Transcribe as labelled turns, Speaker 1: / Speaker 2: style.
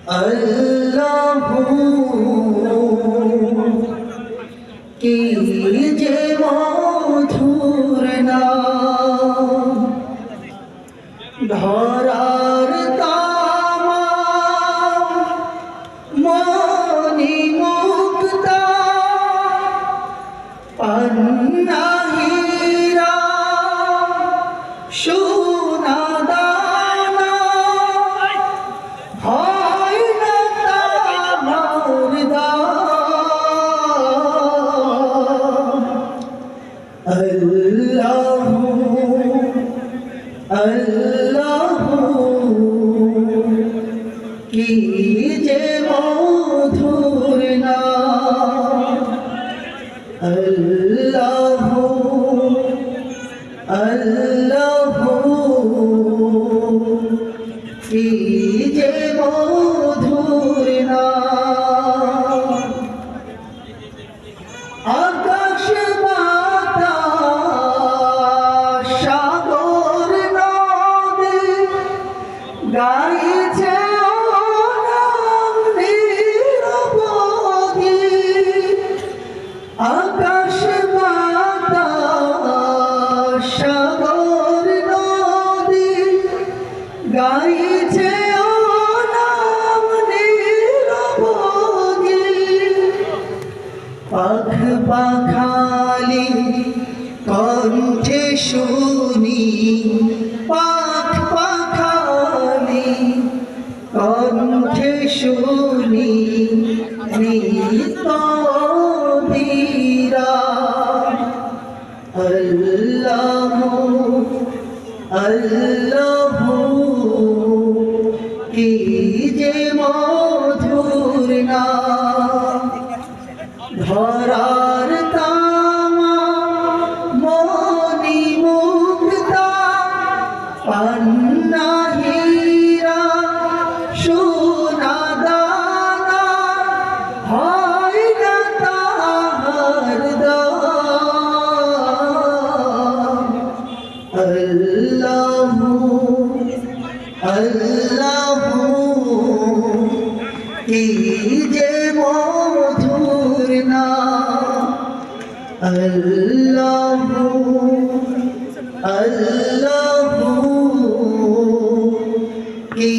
Speaker 1: আল্লাহু কি যে মধুর নাম, ধরার তামাম মনি মুক্তা পান্না হীরা সোনা দানা হয় না তামার দাম। আল্লাহু আল্লাহু কি যে মধুর নাম, আল্লাহু আল্লাহু কি যে মধুর নাম। আকাশ বাতাস সাগর নদী গাইছে ওনাম নিরবধি। আকাশ বাতাস সাগর নদী গাইছে ওনাম নিরবধি। পাখ পাখালি কণ্ঠে শুনি, পাখ পাখালি কণ্ঠে শুনি নিত ধীরা। আল্লাহু আল্লাহু কি যে মধুর নাম, ধরার তামাম মনি মুক্তা পান্না হীরা সোনা দানা হয় না তাহার দাম। আল্লাহু আল্লাহু কি যে মধুর নাম, আল্লাহু আল্লাহু কি